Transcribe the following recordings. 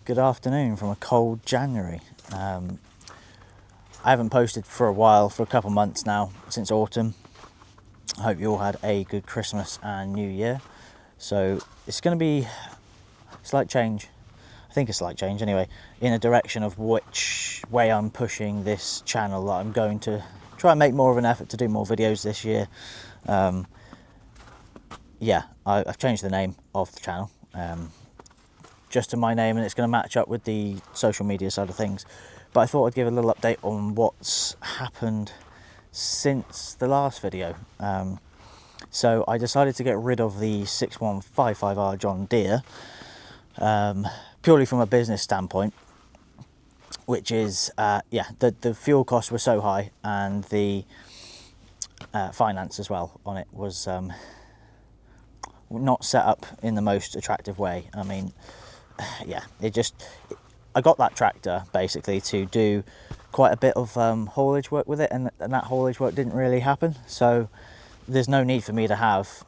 Good afternoon from a cold January. I haven't posted for a while, for a couple months now, since autumn. I hope you all had a good Christmas and New Year. So it's going to be a slight change, I think a slight change anyway, in a direction of which way I'm pushing this channel. That I'm going to try and make more of an effort to do more videos this year. I've changed the name of the channel just to my name, and it's going to match up with the social media side of things. But I thought I'd give a little update on what's happened since the last video. So I decided to get rid of the 6155R John Deere purely from a business standpoint, which is the fuel costs were so high, and the finance as well on it was not set up in the most attractive way. I mean, I got that tractor basically to do quite a bit of haulage work with it, and that haulage work didn't really happen. So there's no need for me to have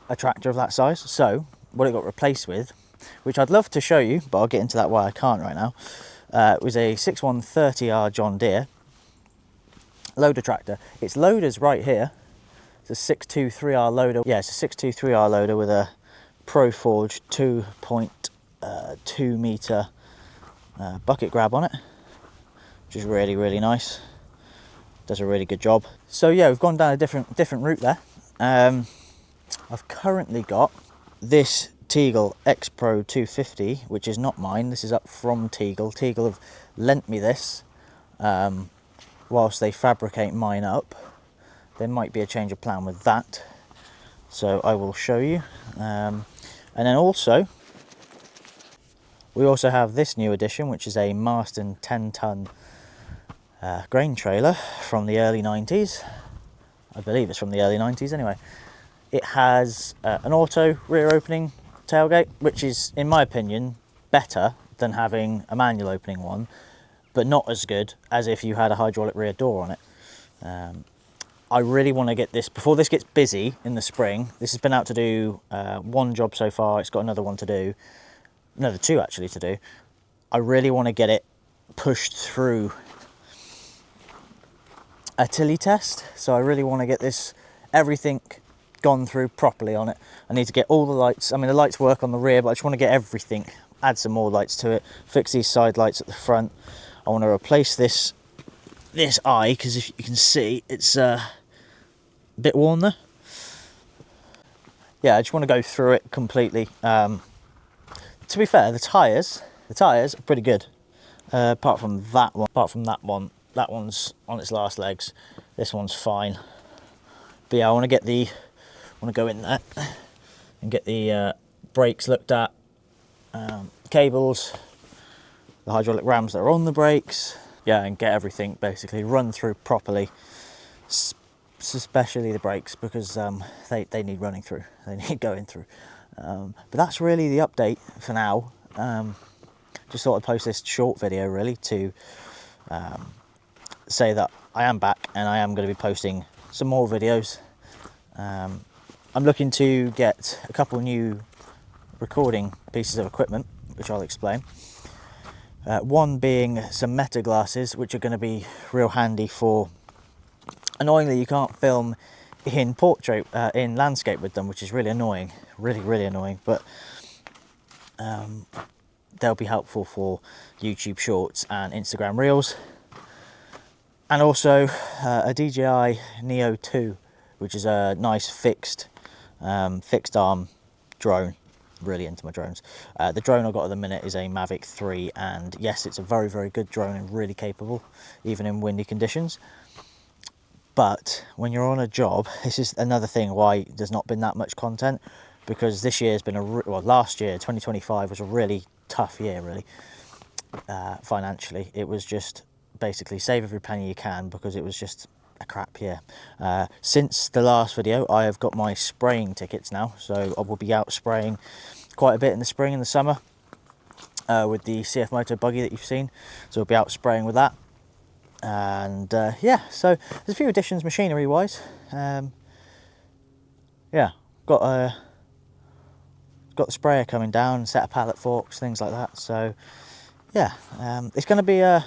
a tractor of that size. So what it got replaced with, which I'd love to show you, but I'll get into that why I can't right now, was a 6130R John Deere loader tractor. Its loader's right here. It's a 623R loader. Yeah, it's a 623R loader with a Proforge 2.2 meter bucket grab on it, which is really nice. Does a really good job. So yeah, we've gone down a different route there. I've currently got this Teagle X Pro 250, which is not mine. This is up from Teagle. Teagle have lent me this whilst they fabricate mine up. There might be a change of plan with that, so I will show you. And then also, we also have this new addition, which is a Marston 10-ton grain trailer from the early 90s. I believe it's from the early 90s anyway. It has an auto rear opening tailgate, which is, in my opinion, better than having a manual opening one, but not as good as if you had a hydraulic rear door on it. I really want to get this, before this gets busy in the spring. This has been out to do one job so far. It's got another one to do, another two actually to do. I really want to get it pushed through a Tilley test. So I really want to get this, everything gone through properly on it. I need to get all the lights. I mean, the lights work on the rear, but I just want to get everything, add some more lights to it, fix these side lights at the front. I want to replace this eye, because if you can see, it's a bit worn there. Yeah, I just want to go through it completely. To be fair, the tyres are pretty good. Apart from that one, that one's on its last legs. This one's fine. But yeah, I want to go in there and get the brakes looked at, cables, the hydraulic rams that are on the brakes. Yeah, and get everything basically run through properly, especially the brakes, because they need running through, they need going through. But that's really the update for now. Just thought I'd post this short video really to say that I am back and I am going to be posting some more videos. I'm looking to get a couple new recording pieces of equipment, which I'll explain. One being some meta glasses, which are going to be real handy for, annoyingly you can't film in portrait, in landscape with them, which is really annoying, really annoying, but they'll be helpful for YouTube Shorts and Instagram Reels. And also a DJI Neo 2, which is a nice fixed arm drone. Really into my drones. The drone I got at the minute is a Mavic 3, and yes, it's a very good drone and really capable, even in windy conditions. But when you're on a job, this is another thing why there's not been that much content, because this year's been last year, 2025, was a really tough year, really. Financially, it was just basically save every penny you can, because it was just a crap year. Since the last video, I have got my spraying tickets now, so I will be out spraying quite a bit in the spring and the summer with the CF Moto buggy that you've seen. So we'll be out spraying with that. And yeah, so there's a few additions machinery wise. Yeah, got the sprayer coming down, set of pallet forks, things like that. So yeah, it's going to be a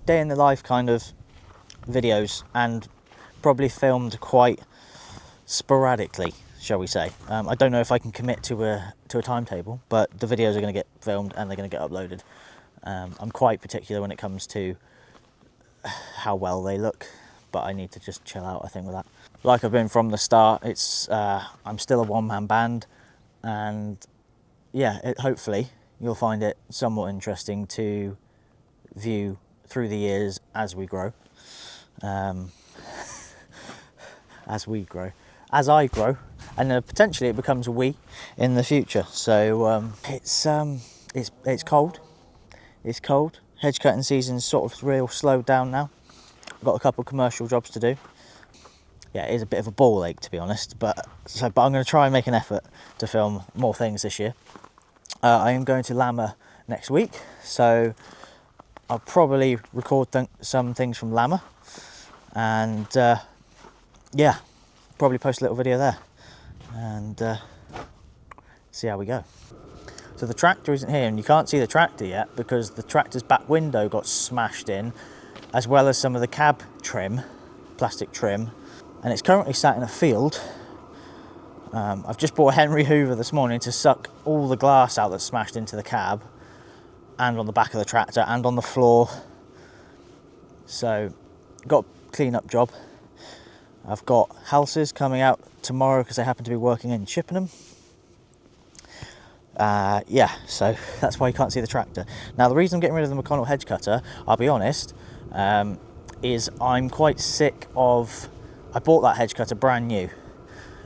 day in the life kind of videos, and probably filmed quite sporadically, shall we say. I don't know if I can commit to a timetable, but the videos are going to get filmed and they're going to get uploaded. I'm quite particular when it comes to how well they look, but I need to just chill out, I think, with that. Like I've been from the start, it's I'm still a one-man band, and yeah, hopefully you'll find it somewhat interesting to view through the years as we grow. As I grow, and potentially it becomes a we in the future. So it's cold. It's cold. Hedge cutting season's sort of real slowed down now. I've got a couple of commercial jobs to do. Yeah, it is a bit of a ball ache, to be honest, but I'm going to try and make an effort to film more things this year. I am going to Lammer next week, so I'll probably record some things from Lammer, and yeah, probably post a little video there and see how we go. So the tractor isn't here, and you can't see the tractor yet because the tractor's back window got smashed in, as well as some of the cab trim, plastic trim, and it's currently sat in a field. I've just bought a Henry Hoover this morning to suck all the glass out that's smashed into the cab and on the back of the tractor and on the floor. So got a clean up job. I've got Halses coming out tomorrow because they happen to be working in Chippenham. Yeah, so that's why you can't see the tractor. Now, the reason I'm getting rid of the McConnell hedge cutter, I'll be honest, is I'm quite sick of... I bought that hedge cutter brand new,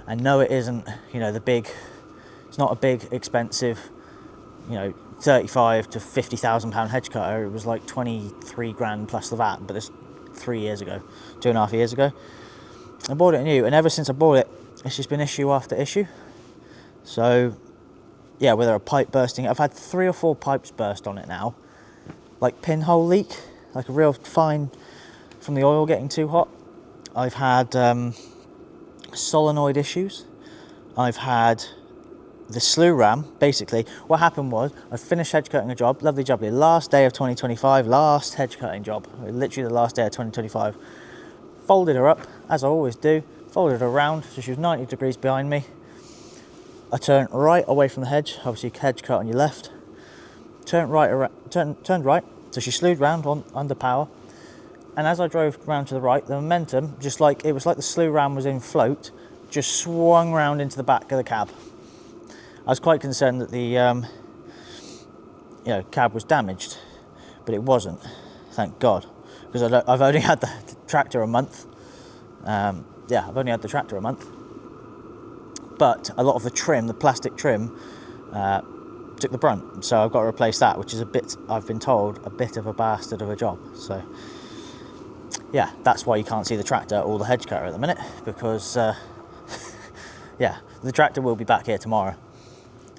and no, it isn't, it's not a big, expensive, 35 to 50,000 pound hedge cutter. It was like 23 grand plus the VAT, but it's 3 years ago, 2.5 years ago. I bought it new, and ever since I bought it, it's just been issue after issue. So yeah, whether a pipe bursting, I've had 3 or 4 pipes burst on it now, like pinhole leak, like a real fine from the oil getting too hot. I've had solenoid issues. I've had the slew ram. Basically, what happened was I finished hedge cutting a job, lovely job, the last day of 2025, last hedge cutting job, literally the last day of 2025. Folded her up, as I always do, folded her around, so she was 90 degrees behind me. I turned right away from the hedge, obviously hedge cut on your left. Turned right, so she slewed round under power. And as I drove round to the right, the momentum, it was like the slew ram was in float, just swung round into the back of the cab. I was quite concerned that the cab was damaged, but it wasn't, thank God, because I've only had the tractor a month. I've only had the tractor a month. But a lot of the trim, the plastic trim, took the brunt. So I've got to replace that, which is I've been told, a bit of a bastard of a job. So yeah, that's why you can't see the tractor or the hedge cutter at the minute, because yeah, the tractor will be back here tomorrow.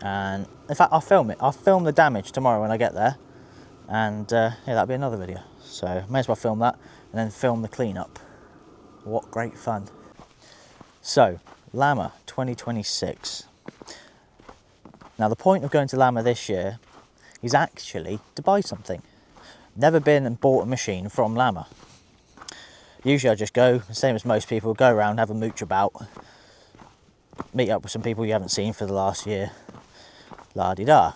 And in fact, I'll film it. I'll film the damage tomorrow when I get there. And yeah, that'll be another video. So may as well film that and then film the cleanup. What great fun. So, Lammer 2026. Now, the point of going to Lammer this year is actually to buy something. Never been and bought a machine from Lammer. Usually I just go, same as most people, go around, have a mooch about, meet up with some people you haven't seen for the last year, la-di-da.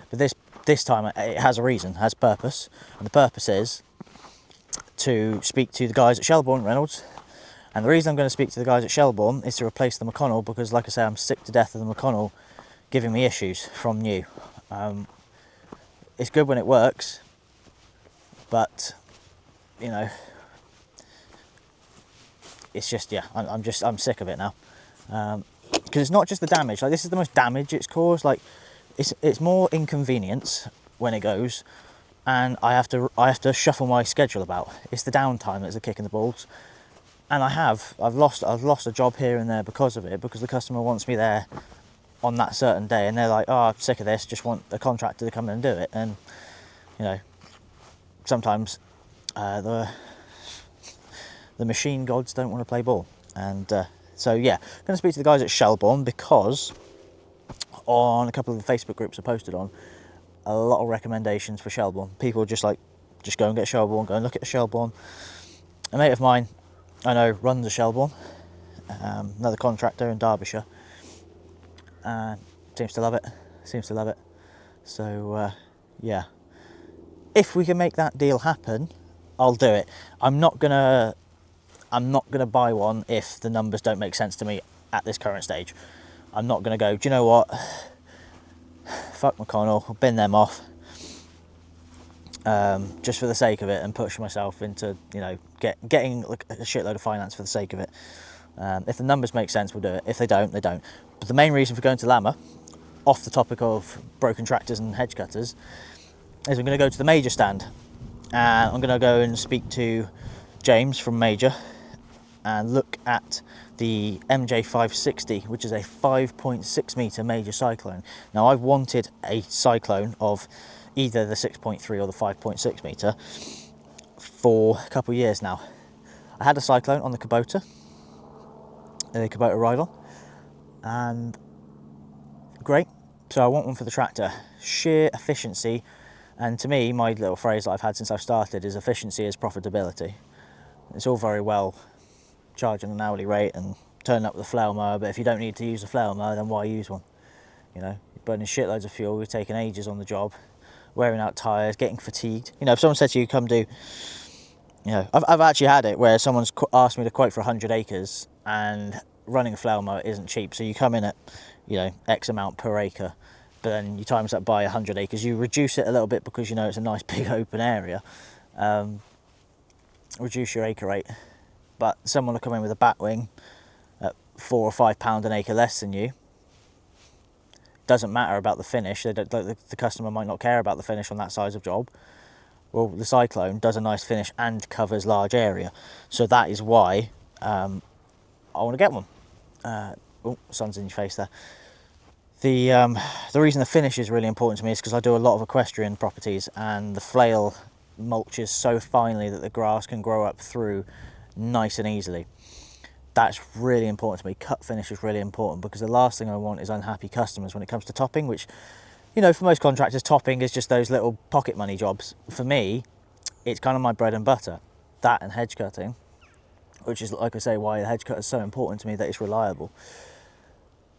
But this time it has a reason, has purpose, and the purpose is to speak to the guys at Shelbourne Reynolds. And the reason I'm going to speak to the guys at Shelbourne is to replace the McConnell, because like I say, I'm sick to death of the McConnell giving me issues from new. It's good when it works, but it's just, yeah, I'm sick of it now. Because it's not just the damage, like this is the most damage it's caused, like it's more inconvenience when it goes, and I have to shuffle my schedule about. It's the downtime that's a kick in the balls. And I've lost a job here and there because of it, because the customer wants me there on that certain day, and they're like, oh, I'm sick of this, just want a contractor to come in and do it. And sometimes the machine gods don't want to play ball. And so yeah, I'm going to speak to the guys at Shelbourne, because on a couple of the Facebook groups I posted on, a lot of recommendations for Shelbourne. People just go and get Shelbourne, go and look at the Shelbourne. A mate of mine I know runs a Shelbourne, another contractor in Derbyshire, and seems to love it. So yeah, if we can make that deal happen, I'll do it. I'm not gonna buy one if the numbers don't make sense to me at this current stage. I'm not gonna go, do you know what, fuck McConnell, I'll bin them off, just for the sake of it, and push myself into, you know, getting like a shitload of finance for the sake of it. If the numbers make sense, we'll do it. If they don't, they don't. But the main reason for going to Lammer, off the topic of broken tractors and hedge cutters, is I'm going to go to the Major stand, and I'm going to go and speak to James from Major and look at the MJ560, which is a 5.6 metre Major Cyclone. Now, I've wanted a Cyclone of either the 6.3 or the 5.6 metre for a couple of years now. I had a Cyclone on the Kubota Rival, and great. So I want one for the tractor. Sheer efficiency, and to me, my little phrase that I've had since I've started is efficiency is profitability. It's all very well charging an hourly rate and turning up with a flail mower, but if you don't need to use a flail mower, then why use one? You know, you're burning shitloads of fuel, you're taking ages on the job, wearing out tyres, getting fatigued. You know, if someone said to you, come do, you know, I've actually had it where someone's asked me to quote for 100 acres, and running a flail mower isn't cheap. So you come in at, you know, X amount per acre, but then you times that by 100 acres. You reduce it a little bit because, you know, it's a nice big open area. Reduce your acre rate. But someone will come in with a batwing at £4 or £5 an acre less than you. Doesn't matter about the finish. The customer might not care about the finish on that size of job. Well, the Cyclone does a nice finish and covers large area. So that is why I want to get one. Oh, sun's in your face there. The reason the finish is really important to me is because I do a lot of equestrian properties, and the flail mulches so finely that the grass can grow up through nice and easily. That's really important to me. Cut finish is really important, because the last thing I want is unhappy customers when it comes to topping, which, you know, for most contractors, topping is just those little pocket money jobs. For me, it's kind of my bread and butter. That and hedge cutting, which is, like I say, why the hedge cut is so important to me, that it's reliable.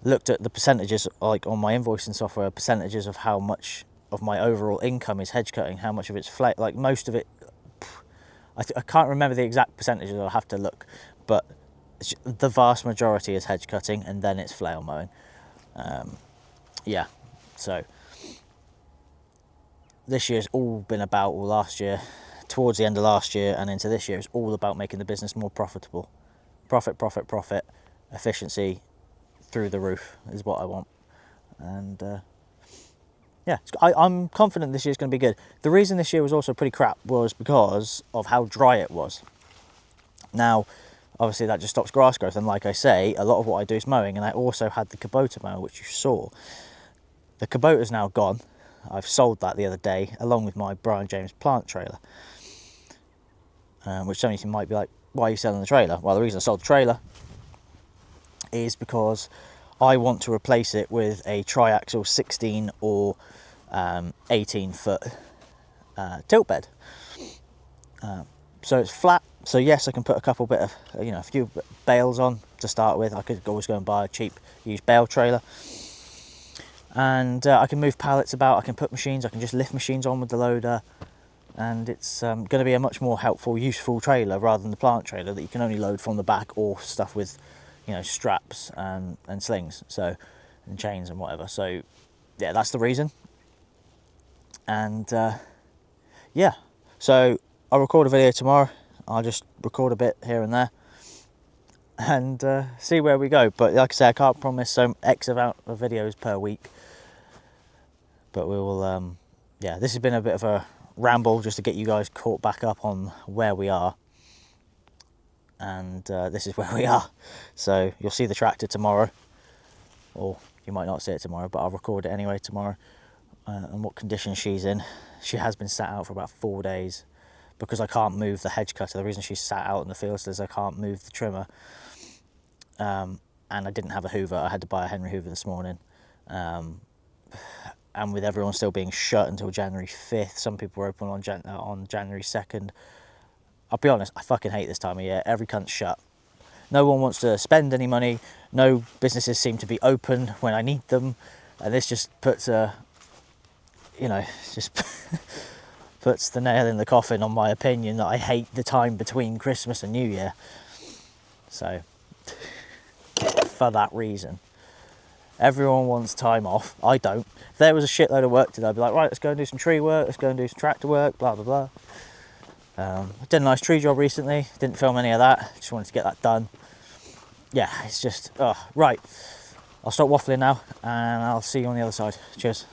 Looked at the percentages, like on my invoicing software, percentages of how much of my overall income is hedge cutting, how much of it's flat, like most of it, I can't remember the exact percentages, I'll have to look, but the vast majority is hedge cutting, and then it's flail mowing. Yeah, so this year's all been about, or last year, towards the end of last year and into this year, it's all about making the business more profitable. Profit, efficiency through the roof is what I want. And yeah, I'm confident this year's going to be good. The reason this year was also pretty crap was because of how dry it was. Now, obviously that just stops grass growth, and like I say, a lot of what I do is mowing, and I also had the Kubota mower, which you saw. The Kubota's now gone. I've sold that the other day, along with my Brian James plant trailer. Which some of you might be like, why are you selling the trailer? Well, the reason I sold the trailer is because I want to replace it with a triaxle 16 or 18 foot tilt bed. So it's flat, so yes, I can put a couple bit of, you know, a few bales on to start with. I could always go and buy a cheap used bale trailer, and I can move pallets about, I can put machines, I can just lift machines on with the loader, and it's going to be a much more helpful, useful trailer rather than the plant trailer that you can only load from the back, or stuff with, you know, straps and slings, so, and chains and whatever. So yeah, that's the reason. And yeah, so I'll record a video tomorrow. I'll just record a bit here and there and see where we go. But like I say, I can't promise some X amount of videos per week, but we will yeah, this has been a bit of a ramble just to get you guys caught back up on where we are. And this is where we are. So you'll see the tractor tomorrow, or you might not see it tomorrow, but I'll record it anyway tomorrow, and what condition she's in. She has been sat out for about 4 days because I can't move the hedge cutter. The reason she's sat out in the field is I can't move the trimmer, and I didn't have a hoover. I had to buy a Henry Hoover this morning. and with everyone still being shut until January 5th, some people were open on January 2nd. I'll be honest, I fucking hate this time of year. Every cunt's shut. No one wants to spend any money. No businesses seem to be open when I need them, and this just puts just puts the nail in the coffin on my opinion that I hate the time between Christmas and New Year. So, for that reason, everyone wants time off. I don't. If there was a shitload of work today, I'd be like, right, let's go and do some tree work, let's go and do some tractor work, blah, blah, blah. I did a nice tree job recently, didn't film any of that, just wanted to get that done. Yeah, it's just, right. I'll stop waffling now, and I'll see you on the other side. Cheers.